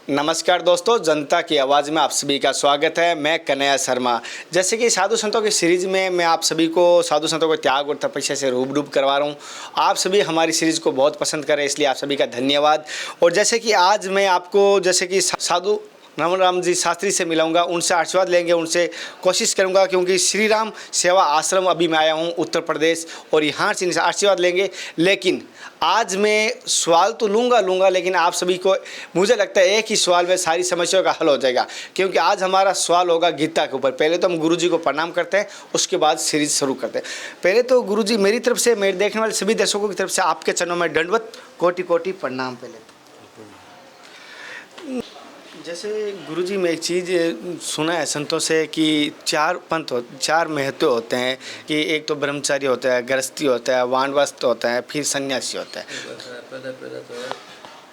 नमस्कार दोस्तों, जनता की आवाज़ में आप सभी का स्वागत है। मैं कन्हैया शर्मा। जैसे कि साधु संतों की सीरीज़ में मैं आप सभी को साधु संतों को त्याग और तपस्या से रूबरू करवा रहा हूँ। आप सभी हमारी सीरीज़ को बहुत पसंद करें, इसलिए आप सभी का धन्यवाद। और जैसे कि आज मैं आपको जैसे कि साधु राम जी शास्त्री से मिलाऊंगा, उनसे आशीर्वाद लेंगे, उनसे कोशिश करूंगा, क्योंकि श्री राम सेवा आश्रम अभी मैं आया हूं उत्तर प्रदेश और यहाँ से इनसे आशीर्वाद लेंगे। लेकिन आज मैं सवाल तो लूँगा, लेकिन आप सभी को मुझे लगता है एक ही सवाल में सारी समस्याओं का हल हो जाएगा, क्योंकि आज हमारा सवाल होगा गीता के ऊपर। पहले तो हम गुरु जी को प्रणाम करते हैं, उसके बाद सीरीज शुरू करते हैं। पहले तो गुरु जी, मेरी तरफ से, मेरे देखने वाले सभी दर्शकों की तरफ से आपके चरणों में दंडवत कोटि कोटि प्रणाम। पहले जैसे गुरुजी, मैं एक चीज़ सुना है संतों से कि चार महत्व होते हैं, कि एक तो ब्रह्मचारी होता है, गृहस्थी होता है, वानप्रस्थ होता है, फिर सन्यासी होता है। पहला तो है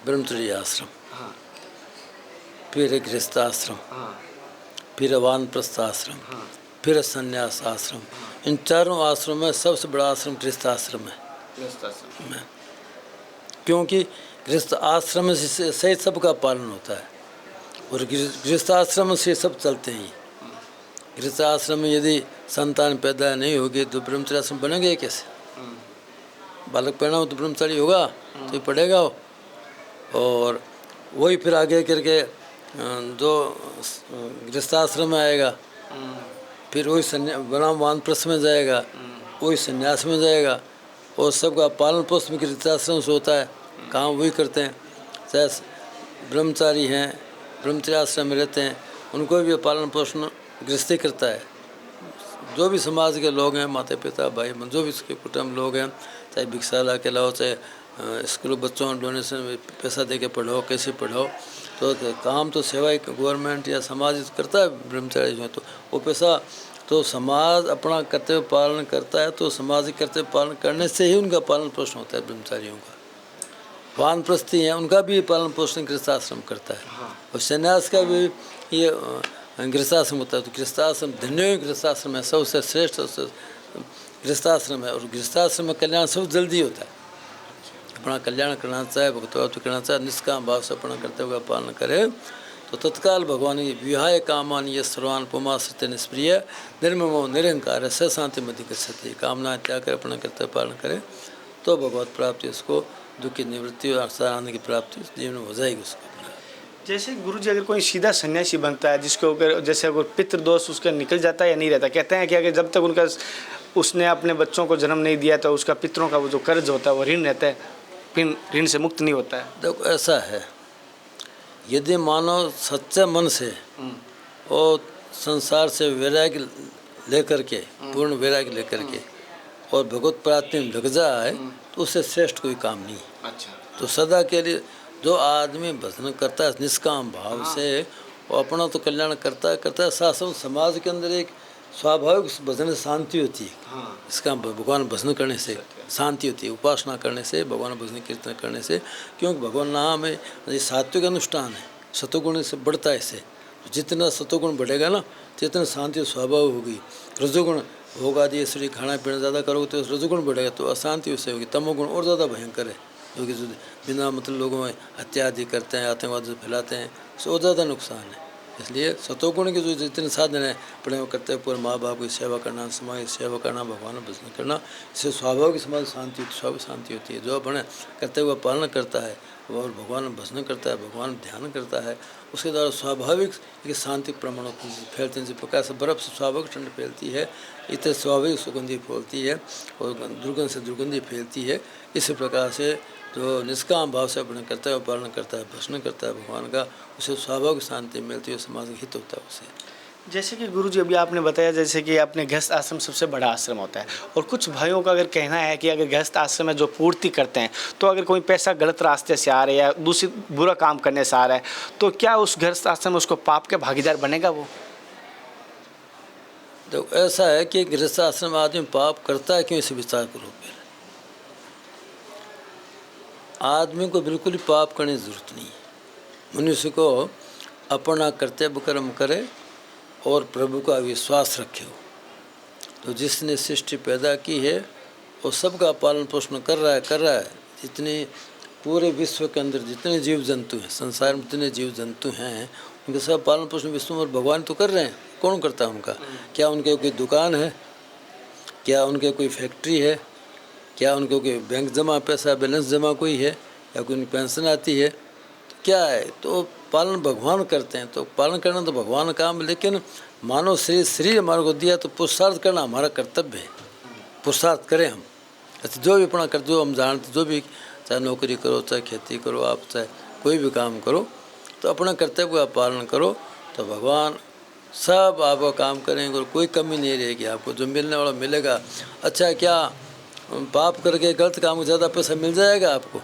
ब्रह्मचर्य आश्रम, हाँ, फिर एक गृहस्थ आश्रम, हाँ, फिर वानप्रस्थ आश्रम, हाँ, फिर संन्यास आश्रम। इन चारों आश्रम में सबसे बड़ा आश्रम गृहस्थ आश्रम है। गृहस्थ आश्रम में क्योंकि गृहस्थ आश्रम से सबका पालन होता है और गृहस्थ आश्रम से सब चलते हैं। गृहस्थ आश्रम में यदि संतान पैदा नहीं होगी तो ब्रह्मचर्य आश्रम बनेंगे कैसे? बालक पैदा हो तो ब्रह्मचारी होगा, तो ये पढ़ेगा। और वही फिर आगे करके जो गृहस्थ आश्रम में आएगा, फिर वही वानप्रस्थ में जाएगा, वही संन्यास में जाएगा। और सबका पालन पोषण गृहस्थ आश्रम से होता है, काम वही करते हैं। चाहे ब्रह्मचारी हैं, ब्रह्मचर्य आश्रम में रहते हैं, उनको भी पालन पोषण गृहस्थी करता है। जो भी समाज के लोग हैं, माता पिता भाई जो भी इसके कुटुंब लोग हैं, चाहे भिक्षाला के लाओ, चाहे स्कूल बच्चों डोनेशन में पैसा दे के पढ़ाओ, कैसे पढ़ाओ, तो काम तो सेवा गवर्नमेंट या समाज करता है। ब्रह्मचारी जो है तो वो पैसा तो समाज अपना कर्तव्य पालन करता है, तो समाज कर्तव्य पालन करने से ही उनका पालन पोषण होता है। ब्रह्मचारियों का वानप्रस्थी हैं, उनका भी पालन पोषण गृहस्थ आश्रम करता है। और संन्यास का भी ये गृहस्थ आश्रम होता है। तो गृहस्थ आश्रम धन्य गृहस्थ आश्रम है, सबसे श्रेष्ठ गृहस्थ आश्रम है। और गृहस्थ आश्रम में कल्याण सब जल्दी होता है। अपना कल्याण करना चाहे, भक्तभाव करना चाहे, निष्काम भाव से अपना कर्तव्य का पालन करे तो तत्काल भगवानी विहाय कामान ये सर्वान पुमाश्रित निष्प्रिय निर्ममो निरंकार स शांति मध्य गच्छति। कामना त्याग कर अपना कर्तव्य पालन करे तो भगवत प्राप्ति, उसको दुख की निवृत्ति और आनंद की प्राप्ति जीवन में हो जाएगी उसको। जैसे गुरुजी, अगर कोई सीधा सन्यासी बनता है, जिसको अगर जैसे अगर पितृदोष उसका निकल जाता है या नहीं रहता, कहते हैं कि अगर जब तक उसने अपने बच्चों को जन्म नहीं दिया तो उसका पितरों का वो जो कर्ज होता है, वो ऋण रहता है, फिर ऋण से मुक्त नहीं होता है। देखो ऐसा है, यदि मानव सच्चे मन से और संसार से वैराग्य लेकर के, पूर्ण वैराग्य लेकर के और भगवत प्राप्ति में लग जाए तो उससे श्रेष्ठ कोई काम नहीं। अच्छा, तो सदा के लिए जो आदमी भजन करता है निष्काम भाव से, वो अपना तो कल्याण करता है साथ साथ समाज के अंदर एक स्वाभाविक भजन से शांति होती है। इसका भगवान भजन करने से शांति होती है, उपासना करने से, भगवान भजन कीर्तन करने से। क्योंकि भगवान नाम है ये सात्विक अनुष्ठान है, सतोगुण से बढ़ता है। इससे जितना सतोगुण बढ़ेगा ना, जितना शांति स्वभाव होगी। रजोगुण होगा आदि ऐसे खाना पीना ज़्यादा करोगे तो रजोगुण बढ़ेगा, तो अशांति उससे होगी। तमोगुण और ज़्यादा भयंकर है, जो कि बिना मतलब लोगों में हत्या आदि करते हैं, आतंकवाद फैलाते हैं, उससे और ज़्यादा नुकसान है। इसलिए सतोगुण के जो जितने साधन हैं, पढ़े करते हैं, पूरे माँ बाप की सेवा करना, समाज की सेवा करना, भगवान भजन करना, इससे स्वाभाविक समाज शांति स्वाभाविक शांति होती है। जो अपने कर्तव्य का पालन करता है और भगवान भजन करता है, भगवान ध्यान करता है, उसके द्वारा स्वाभाविक एक शांति प्रमाण फैलते हैं। जिस प्रकार से बर्फ़ से स्वाभाविक ठंड फैलती है, इतने स्वाभाविक सुगंधी फैलती है और दुर्गंध से दुर्गंधी फैलती है। इसी प्रकार से जो निष्काम भाव से अपने कर्तव्य पालन करता है, भजन करता है भगवान का, उसे स्वाभाविक शांति मिलती है, समाज का हित होता है उसे। जैसे कि गुरुजी अभी आपने बताया, जैसे कि अपने गृहस्थ आश्रम सबसे बड़ा आश्रम होता है, और कुछ भाइयों का अगर कहना है कि अगर गृहस्थ आश्रम में जो पूर्ति करते हैं, तो अगर कोई पैसा गलत रास्ते से आ रहा है या दूसरी बुरा काम करने से आ रहा है, तो क्या उस गृहस्थ आश्रम में उसको पाप के भागीदार बनेगा वो? तो ऐसा है कि गृहस्थ आश्रम आदमी पाप करता है क्यों, इसे विचार करो। आदमी को बिल्कुल ही पाप करने की जरूरत नहीं है। मनुष्य को अपना कर्तव्य कर्म करे और प्रभु का विश्वास रखे हो। तो जिसने सृष्टि पैदा की है वो सबका पालन पोषण कर रहा है। जितनी पूरे विश्व के अंदर जितने जीव जंतु हैं, संसार में जितने जीव जंतु हैं, उनके सब पालन पोषण विष्णु और भगवान तो कर रहे हैं। कौन करता है उनका? क्या उनके कोई दुकान है? क्या उनके कोई फैक्ट्री है? क्या उनके कोई बैंक जमा पैसा बैलेंस जमा कोई है, या कोई उनकी पेंशन आती है? क्या है? तो पालन भगवान करते हैं। तो पालन करना तो भगवान का काम, लेकिन मानव शरीर हमारे को दिया तो पुरुषार्थ करना हमारा कर्तव्य है। पुरुषार्थ करें हम, अच्छा जो भी अपना कर, जो हम जानते, जो भी, चाहे नौकरी करो, चाहे खेती करो, आप चाहे कोई भी काम करो, तो अपना कर्तव्य का पालन करो, तो भगवान सब आपका काम करेंगे और कोई कमी नहीं रहेगी। आपको जो मिलने वाला मिलेगा। अच्छा, क्या पाप करके गलत काम में ज़्यादा पैसा मिल जाएगा आपको?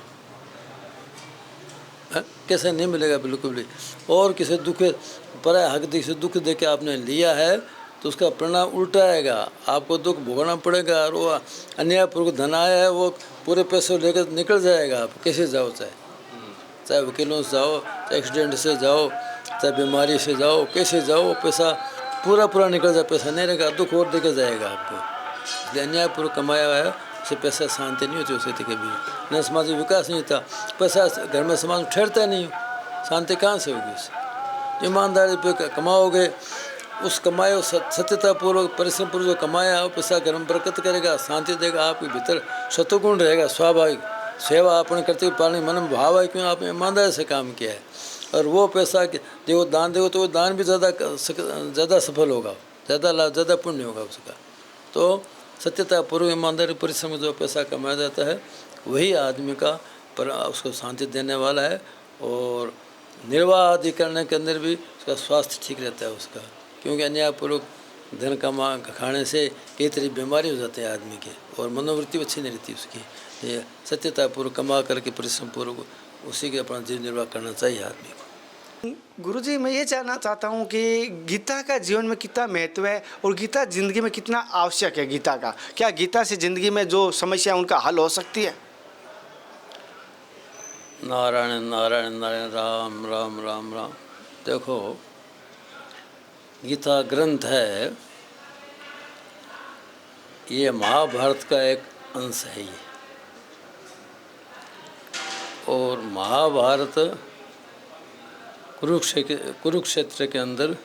है? कैसे नहीं मिलेगा, बिल्कुल भी। और किसी दुख पर हक से दुख दे के आपने लिया है तो उसका परिणाम उल्टा आएगा, आपको दुख भोगना पड़ेगा। और वो अन्यायपूर्वक धन आया है, वो पूरे पैसे लेकर निकल जाएगा। आप कैसे जाओ, चाहे वकीलों से जाओ, चाहे एक्सीडेंट से जाओ, चाहे बीमारी से जाओ, कैसे जाओ, पैसा पूरा निकल जाए, पैसा नहीं रहेगा, दुख और देकर जाएगा आपको। इसलिए अन्यायपूर्वक कमाया हुआ है, उससे पैसा शांति नहीं होती उससे कभी, न समाज में विकास नहीं होता। पैसा घर में समाज में ठहरता नहीं हो, शांति कहाँ से होगी उससे? ईमानदारी पे कमाओगे, उस कमाए सत्यतापूर्वक परिश्रमपूर्वक जो कमाया हो पैसा घर में बरकत करेगा, शांति देगा, आपके भीतर सत्वगुण रहेगा। स्वाभाविक सेवा अपने करते हुए पालन मन में भाव है, क्यों आपने ईमानदारी से काम किया है। और वो पैसा देखो दान देखो तो वो दान भी ज़्यादा सफल होगा, ज़्यादा लाभ, ज़्यादा पुण्य होगा उसका। तो सत्यतापूर्वक ईमानदारी परिश्रम जो पैसा कमाया जाता है, वही आदमी का पर उसको शांति देने वाला है। और निर्वाह आदि करने के अंदर भी उसका स्वास्थ्य ठीक रहता है उसका, क्योंकि अन्यायपूर्वक धन खाने से कई तरह बीमारी हो जाते हैं आदमी के, और मनोवृत्ति अच्छी नहीं रहती उसकी। ये सत्यतापूर्वक कमा करके परिश्रमपूर्वक उसी के अपना जीवन निर्वाह करना चाहिए आदमी को। गुरुजी, मैं ये जानना चाहता हूँ कि गीता का जीवन में कितना महत्व है और गीता जिंदगी में कितना आवश्यक है गीता का? क्या गीता से जिंदगी में जो समस्या है उनका हल हो सकती है? नारायण नारायण नारायण, राम राम राम राम। देखो, गीता ग्रंथ है, ये महाभारत का एक अंश है ये। और महाभारत कुरुक्षेत्र के अंदर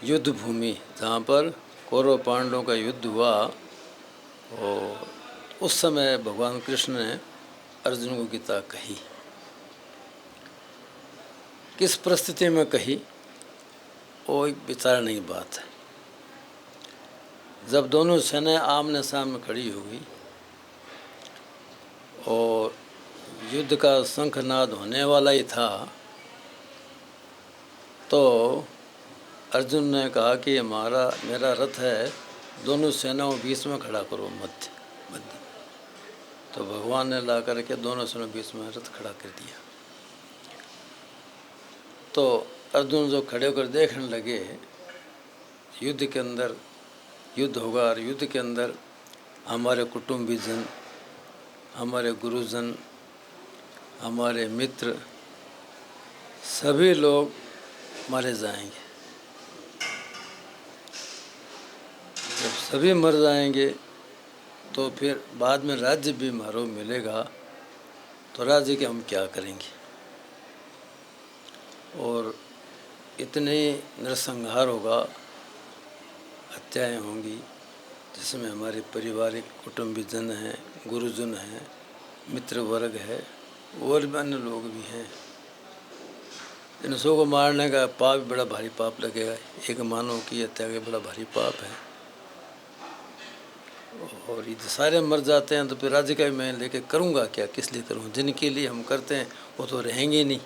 युद्ध भूमि, जहाँ पर कौरव पांडवों का युद्ध हुआ, और उस समय भगवान कृष्ण ने अर्जुन को गीता कही। किस परिस्थिति में कही, वो एक विचारने की बात है। जब दोनों सेनाएं आमने सामने खड़ी हो गई और युद्ध का शंखनाद होने वाला ही था, तो अर्जुन ने कहा कि मेरा रथ है, दोनों सेनाओं बीच में खड़ा करो, मध्य। तो भगवान ने ला करके दोनों सेनाओं बीच में रथ खड़ा कर दिया। तो अर्जुन जो खड़े होकर देखने लगे, युद्ध के अंदर युद्ध होगा, और युद्ध के अंदर हमारे कुटुंबीजन, हमारे गुरुजन, हमारे मित्र, सभी लोग मारे जाएंगे। जब सभी मर जाएंगे तो फिर बाद में राज्य भी हमारो मिलेगा, तो राज्य के हम क्या करेंगे? और इतने नरसंहार होगा, हत्याएं होंगी, जिसमें हमारे पारिवारिक कुटुंबीजन हैं, गुरुजन हैं, मित्र वर्ग है, और भी अन्य लोग भी हैं। इन सबको मारने का पाप बड़ा भारी पाप लगेगा। एक मानव की हत्या का बड़ा भारी पाप है। और ये सारे मर जाते हैं तो फिर राज्य का भी मैं लेके करूँगा क्या? किस लिए करूँ? जिनके लिए हम करते हैं वो तो रहेंगे नहीं।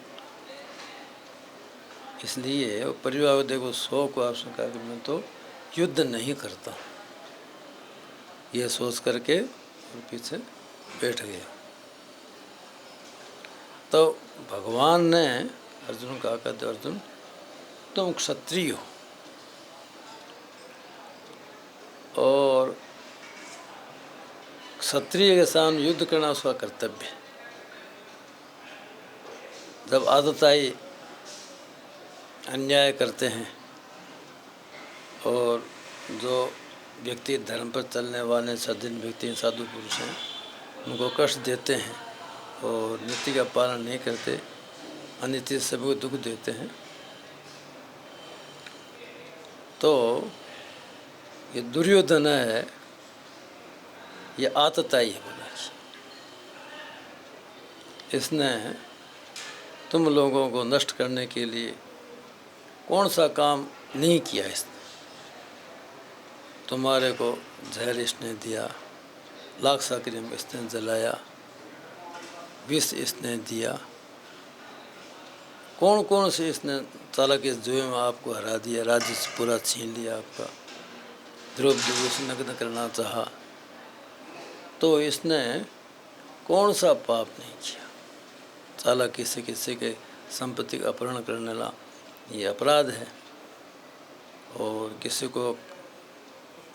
इसलिए परिवार को देखो, 100 को आपसे कहा कि मैं तो युद्ध नहीं करता, ये सोच करके और पीछे बैठ गया। तो भगवान ने अर्जुन को कहा, कहते अर्जुन तुम क्षत्रिय हो, और क्षत्रिय के सामने युद्ध करना उसका कर्तव्य है। जब आदत आई, अन्याय करते हैं, और जो व्यक्ति धर्म पर चलने वाले सज्जन व्यक्ति, साधु पुरुष हैं, उनको कष्ट देते हैं, और नीति का पालन नहीं करते, अनिति सभी को दुख देते हैं। तो ये दुर्योधन है, ये आतताई है बोला कि इसने तुम लोगों को नष्ट करने के लिए कौन सा काम नहीं किया। इसने तुम्हारे को जहर इसने दिया, लाख साकरी में इसने जलाया, विष इसने दिया, कौन कौन से इसने चालाक इस जुए में आपको हरा दिया, राज्य से पूरा छीन लिया आपका, द्रौपदी को उसने नग्न करना चाहा। तो इसने कौन सा पाप नहीं किया। चालाकी से किसी के संपत्ति का अपहरण करने ला ये अपराध है, और किसी को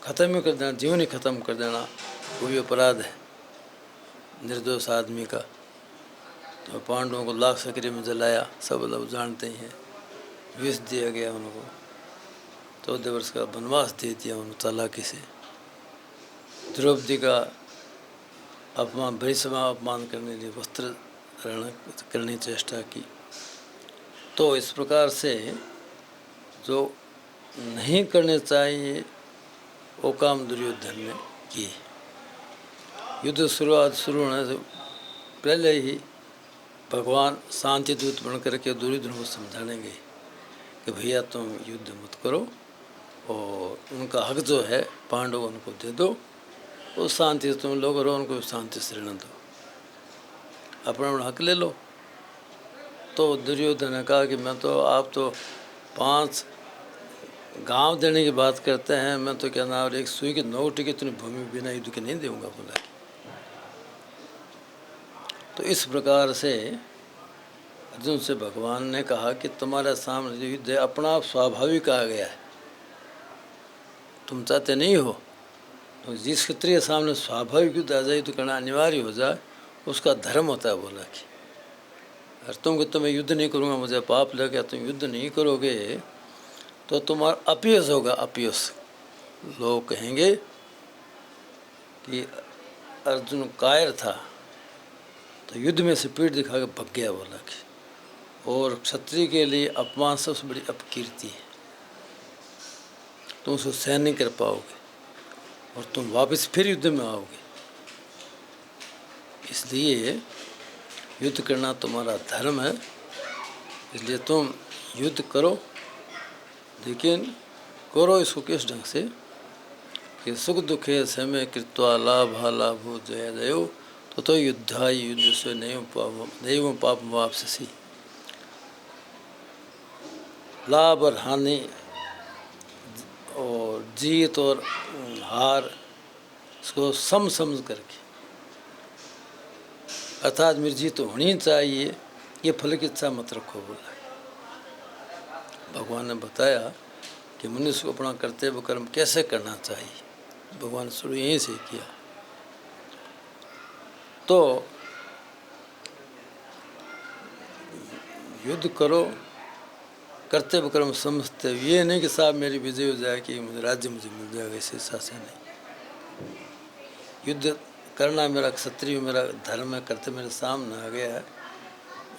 ख़त्म ही कर देना, जीवन ही ख़त्म कर देना, वो भी अपराध है निर्दोष आदमी का। तो पांडवों को लाख सक्रिय में जलाया, सब लोग जानते ही हैं। विष दिया गया उनको, 14 वर्ष का वनवास दे दिया उनको चालाकी से। द्रौपदी का अपमान, बड़ी सभा अपमान करने के लिए वस्त्र हरण करने की चेष्टा की। तो इस प्रकार से जो नहीं करने चाहिए वो काम दुर्योधन ने किए। युद्ध शुरू होने से पहले ही भगवान शांति दूत बन करके दुर्योधन को समझाने गए कि भैया तुम युद्ध मत करो, और उनका हक जो है पांडव उनको दे दो, उस शांति से तुम लोग रहो, उनको शांति से रहने दो, अपना हक ले लो। तो दुर्योधन ने कहा कि मैं तो, आप तो 5 गांव देने की बात करते हैं, मैं तो क्या नाम, एक सुई की नोक टिके तुम्हें भूमि बिना युद्ध के नहीं दूंगा बोला। तो इस प्रकार से अर्जुन से भगवान ने कहा कि तुम्हारे सामने जो युद्ध है अपना आप स्वाभाविक आ गया है, तुम चाहते नहीं हो। तो जिस क्षत्रिय सामने स्वाभाविक युद्ध आ जाए तो करना अनिवार्य हो जाए, उसका धर्म होता है बोला कि अगर तुम कि मैं युद्ध नहीं करूँगा, मुझे पाप लग गया, तुम युद्ध नहीं करोगे तो तुम्हारा अपयश होगा। अपयश, लोग कहेंगे कि अर्जुन कायर था तो युद्ध में से पीठ दिखा के भग गया बोला कि, और क्षत्रिय के लिए अपमान सबसे बड़ी अपकीर्ति है। तुम उसको सहन नहीं कर पाओगे और तुम वापस फिर युद्ध में आओगे। इसलिए युद्ध करना तुम्हारा धर्म है, इसलिए तुम युद्ध करो, लेकिन करो इसको किस ढंग से कि सुख दुखे समय कृत्वा लाभा लाभो जय जयो तो युद्धाय युद्ध से नैव पाप वापसी। लाभ और हानि और जीत और हार इसको समझ करके, अर्थात मेरी जीत होनी चाहिए, ये फल की इच्छा मत रखो बोला। भगवान ने बताया कि मनुष्य को अपना कर्तव्य कर्म कैसे करना चाहिए, भगवान ने शुरू यहीं से किया। तो युद्ध करो, कर्तव्य कर्म समझते, ये नहीं कि साहब मेरी विजय हो जाए कि मुझे राज्य मुझे मिल जाएगा, इस हिसाब से नहीं। युद्ध करना मेरा क्षत्रिय, मेरा धर्म है, कर्तव्य मेरे सामने आ गया है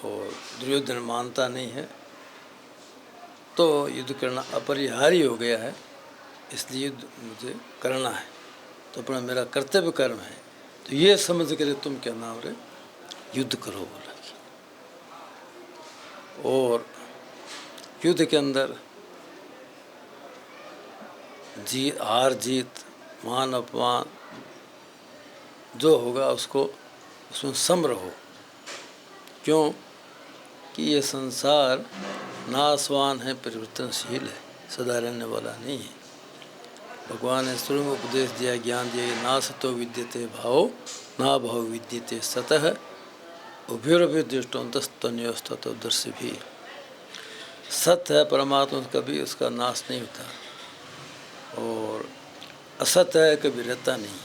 और दुर्योधन मानता नहीं है, तो युद्ध करना अपरिहार्य हो गया है, इसलिए युद्ध मुझे करना है, तो अपना मेरा कर्तव्य कर्म है। तो ये समझ कर तुम क्या नाम रे युद्ध करो बोला। और युद्ध के अंदर हार जीत, मान अपमान जो होगा उसको उसमें सम रहो। क्यों कि ये संसार नाशवान है, परिवर्तनशील है, सदा रहने वाला नहीं है। भगवान ने शुरू में उपदेश दिया, ज्ञान दिया, ना सतो विद्यते भाव ना भाव विद्यते सतः उभयोरभि दृष्टोन्तस्तन्योस्ततो दर्शी भी। सत्य है परमात्मा, कभी उसका नाश नहीं होता, और असत्य है कभी रहता नहीं।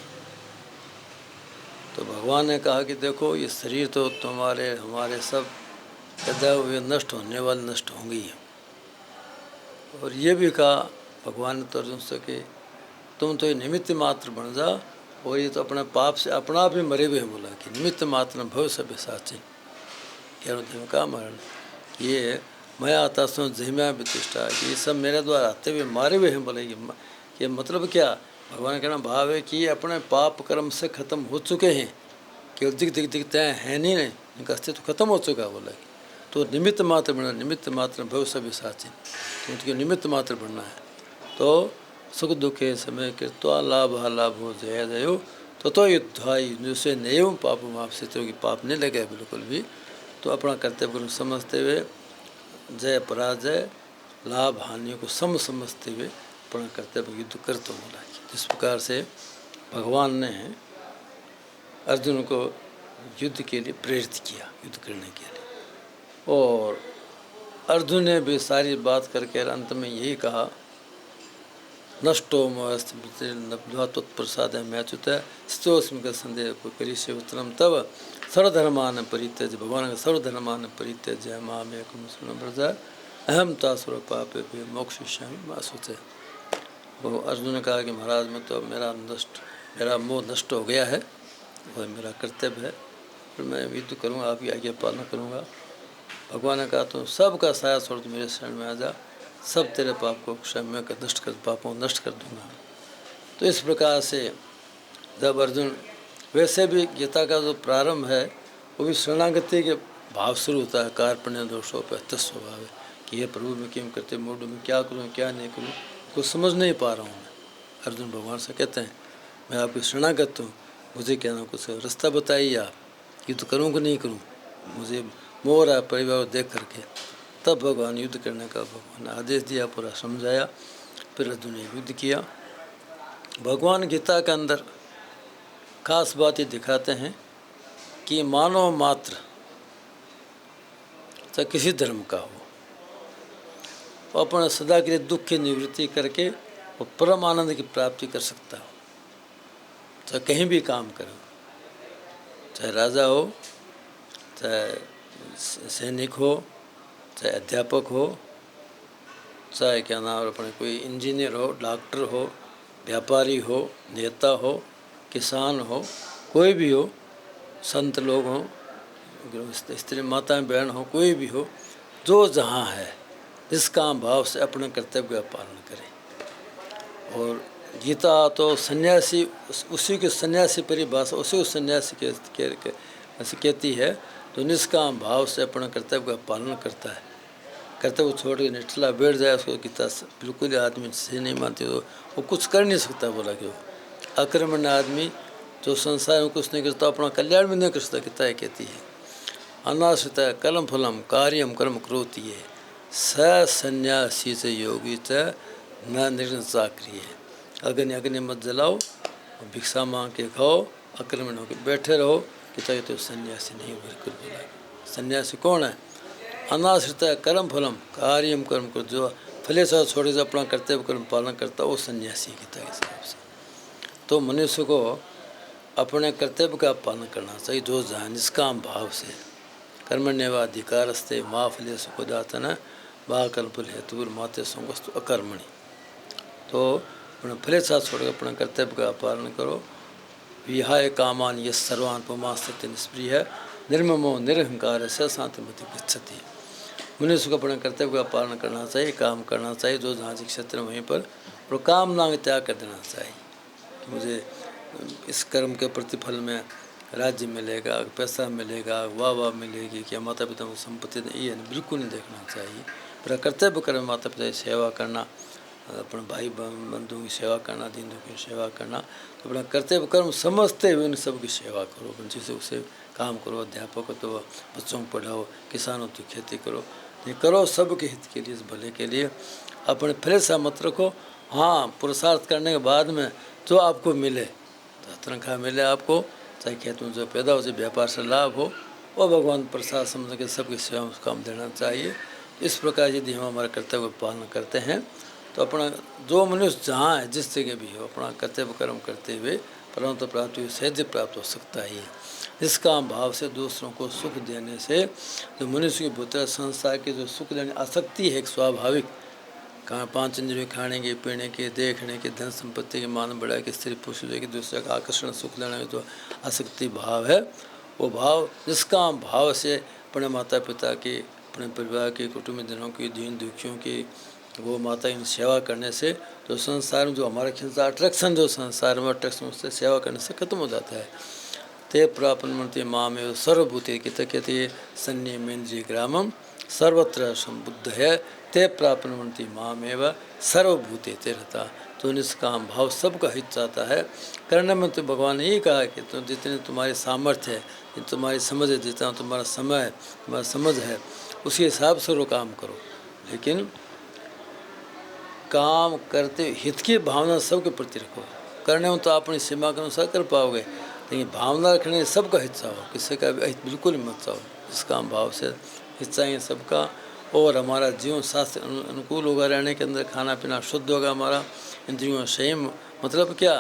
तो भगवान ने कहा कि देखो ये शरीर तो तुम्हारे हमारे सब पैदा हुए नष्ट होने वाले नष्ट होंगे ही। और ये भी कहा भगवान ने तो अर्जुन से कि तुम तो ये निमित्त मात्र बन जा, और ये तो अपने पाप से अपना आप ही मरे हुए हैं। बोला कि निमित्त मात्र भव सब साचे, कह रहे का मरण ये मैं आता सो जहिम्या प्रतिष्ठा, कि ये सब मेरे द्वारा आते हुए मारे हुए हैं। बोले कि मतलब क्या, भगवान का कहना भाव है कि अपने पाप कर्म से खत्म हो चुके हैं, केवल दिखते हैं नहीं, इनका अस्तित्व खत्म हो चुका। बोला तो निमित्त मात्र बनना, निमित्त मात्र भव सब साचे, तो उनके निमित्त मात्र बनना है। तो सुख दुखे समय कृत्वा लाभ लाभो जय जयो तो युद्धाई जिससे नैव पाप माप से, तो कि पाप नहीं लगे बिल्कुल भी। तो अपना कर्तव्य समझते हुए जय पराजय लाभ हानि को समझते हुए अपना कर्तव्य युद्ध करते बोला। जिस प्रकार से भगवान ने अर्जुन को युद्ध के लिए प्रेरित किया, युद्ध करने के लिए, और अर्जुन ने भी सारी बात करके अंत में यही कहा, नष्टो मस्त्वा तत्प्रसाद मैच्युत स्थितोस्मि का संदेह को करिष्ये उत्तरम तब सर्वधर्मान परित्यज्य, भगवान का सर्वधर्मान परित्यज्य मामेकं शरणं व्रज अहम तासुर पापे मोक्षयिष्यामि मा शुचः। वो अर्जुन ने कहा कि महाराज मैं तो मेरा मोह नष्ट हो गया है, वह मेरा कर्तव्य है, फिर मैं युद्ध करूँगा, आपकी आज्ञा पालना करूँगा। भगवान ने कहा तो सबका साया छोड़ तो मेरे शरण में आ जा, सब तेरे पाप को क्षम्य कर नष्ट कर, पापों नष्ट कर दूंगा। तो इस प्रकार से जब अर्जुन, वैसे भी गीता का जो प्रारंभ है वो भी शरणागति के भाव शुरू होता है। कार्पण्य दोषोपहत स्वभाव है कि ये प्रभु में क्यों करते, मूड में क्या करूँ क्या नहीं करूँ, कुछ समझ नहीं पा रहा हूँ मैं। अर्जुन भगवान से कहते हैं मैं आपकी शरणागत हूँ, मुझे क्या ना कुछ रास्ता बताइए, आप युद्ध करूँ कि नहीं करूँ, मुझे मोह रहा परिवार देख करके। तब भगवान युद्ध करने का भगवान आदेश दिया, पूरा समझाया, फिर अर्जुन ने युद्ध किया। भगवान गीता के अंदर खास बात ये दिखाते हैं कि मानव मात्र चाहे किसी धर्म का हो, वो अपना सदा के लिए दुख की निवृत्ति करके वो परम आनंद की प्राप्ति कर सकता हो, चाहे कहीं भी काम करे, चाहे राजा हो, चाहे सैनिक हो, चाहे अध्यापक हो, चाहे क्या नाम अपने कोई इंजीनियर हो, डॉक्टर हो, व्यापारी हो, नेता हो, किसान हो, कोई भी हो, संत लोग हों, स्त्री माताएं बहन हो, कोई भी हो, जो जहाँ है जिस काम भाव से अपने कर्तव्य का पालन करे। और गीता तो सन्यासी, उसी के सन्यासी परिभाषा, उसी को सन्यासी कहती है तो निष्काम भाव से अपने कर्तव्य का पालन करता है। कर्तव्य छोड़ के निठला बैठ जाए, उसको गीता बिल्कुल आदमी से नहीं मानती तो वो कुछ कर नहीं सकता। बोला कि वो अक्रमण आदमी जो संसार में कुछ नहीं करता, अपना कल्याण भी नहीं कर सकता। गीता ये कहती है अनाश्रित कलम फलम कार्यम कर्म करोति ये स सन्यासी से योगी च न निर्णय चाक्रिय। अग्नि मत जलाओ, भिक्षा मांग के खाओ, अक्रमण होकर बैठे रहो, गीता तो सन्यासी नहीं। बिल्कुल बोला सन्यासी कौन है? अनाश्रित कर्म फलम कार्यम कर्म कर, जो फले से छोड़े से अपना कर्तव्य कर्म पालन करता वो सन्यासी गीता के हिसाब से। तो मनुष्य को अपने कर्तव्य का पालन करना चाहिए, जो जहाँ निष्काम भाव से कर्मण्यवाधिकारस्ते माँ फले सुखदातन बा कल्पल हेतुर माते संगस्तु अकर्मणि। तो अपने फले साथ छोड़कर अपने कर्तव्य का पालन करो। विहाय कामान ये सर्वान पमास्थित निष्प्रिय है निर्ममो निरहंकार से शांतिमति गच्छति। मनुष्य को अपने कर्तव्य का पालन करना चाहिए, काम करना चाहिए, जो जहाँ जिस क्षेत्र में वहीं पर, और कामना का त्याग कर देना चाहिए कि मुझे इस कर्म के प्रतिफल में राज्य मिलेगा, पैसा मिलेगा, वाह मिलेगी, क्या माता पिता को संपत्ति नहीं, ये बिल्कुल नहीं देखना चाहिए। पर कर्तव्य कर्म माता पिता की सेवा करना, अपने भाई बंधुओं की सेवा करना, दीन दुखियों की सेवा करना, तो अपना कर्तव्य कर्म समझते हुए उन सब की सेवा करो, बच्चे से उसे काम करो, अध्यापक हो तो बच्चों को पढ़ाओ, किसान हो तो खेती करो, ये करो सबके हित के लिए, भले के लिए। अपने फल सा मत रखो। हाँ, पुरुषार्थ करने के बाद में जो आपको मिले, तो तनख्वाह मिले आपको, चाहे खेत में जो पैदा हो, चाहे व्यापार से लाभ हो, वो भगवान प्रसाद समझ के सबकी सेवा में काम देना चाहिए। इस प्रकार यदि हम हमारे कर्तव्य का पालन करते हैं तो अपना जो मनुष्य जहाँ है जिस जगह भी हो, अपना कर्तव्य कर्म करते हुए परम प्राप्ति सहज प्राप्त हो सकता ही है। इस काम भाव से दूसरों को सुख देने से जो मनुष्य की भूत संसार की जो सुख देने आसक्ति है, एक स्वाभाविक पांच इंद्रियों खाने के, पीने के, देखने के, धन संपत्ति के, मान बढ़ा के, स्त्री पुरुष के, दूसरे का आकर्षण सुख लेने में जो आसक्ति भाव है, वो भाव निष्काम भाव से अपने माता पिता की, अपने परिवार के, कुटुंबजनों की, दीन दुखियों की, वो माता की सेवा करने से तो संसार में जो हमारा खिंचता अट्रैक्शन, जो संसार में अट्रैक्शन, उससे सेवा करने से खत्म हो जाता है। ते प्रापन्ति माँ में सर्वभूति की कहते संयमेन्द्रिय ग्रामम सर्वत्र संबुद्ध है, ते प्रापन्ति माँ में सर्वभूते ते रहता। तो निष्काम भाव सबका हित चाहता है। करने में तो भगवान ने यही कहा कि तो जितने तुम्हारी सामर्थ्य है, तुम्हारी समझ है, जितना तुम्हारा समय है, तुम्हारा समझ है, उसी हिसाब से वो काम करो। लेकिन काम करते हित की भावना सबके प्रति रखो। करने में तो अपनी सीमा के अनुसार कर पाओगे, लेकिन भावना रखने सबका हित चाहो, किसी का भी हित बिल्कुल मत चाहो। इस काम भाव से हित चाहिए सबका, और हमारा जीवन शास्त्र अनुकूल होगा, रहने के अंदर खाना पीना शुद्ध होगा हमारा, इंद्रियों संयम। मतलब क्या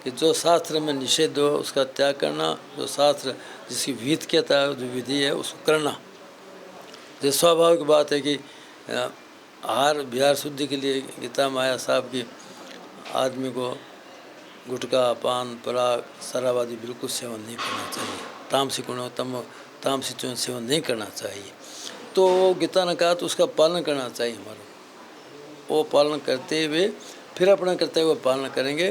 कि जो शास्त्र में निषेध हो उसका त्याग करना, जो शास्त्र जिसकी विहित कहता है, जो विधि है उसको करना। जो स्वाभाविक बात है कि आहार विहार शुद्धि के लिए गीता माया साहब की आदमी को गुटखा, पान, पराग, शराब आदि बिल्कुल सेवन नहीं करना चाहिए। तामसिक गुणों तामसिक सेवन नहीं करना चाहिए। तो गीता ने कहा तो उसका पालन करना चाहिए हमारे। वो पालन करते हुए फिर अपना करते हुए पालन करेंगे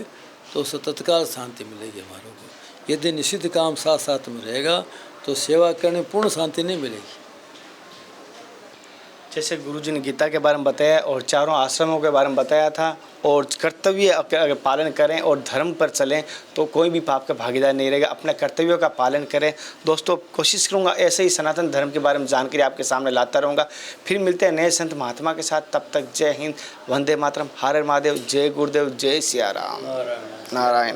तो उससे तत्काल शांति मिलेगी हमारे को। यदि निषिद्ध काम साथ साथ में रहेगा तो सेवा करने पूर्ण शांति नहीं मिलेगी। जैसे गुरुजी ने गीता के बारे में बताया और चारों आश्रमों के बारे में बताया था, और कर्तव्य अगर पालन करें और धर्म पर चलें तो कोई भी पाप का भागीदार नहीं रहेगा। अपने कर्तव्यों का पालन करें। दोस्तों कोशिश करूंगा ऐसे ही सनातन धर्म के बारे में जानकारी आपके सामने लाता रहूँगा। फिर मिलते हैं नए संत महात्मा के साथ। तब तक जय हिंद, वंदे मातरम, हर हर महादेव, जय गुरुदेव, जय सिया राम, नारायण।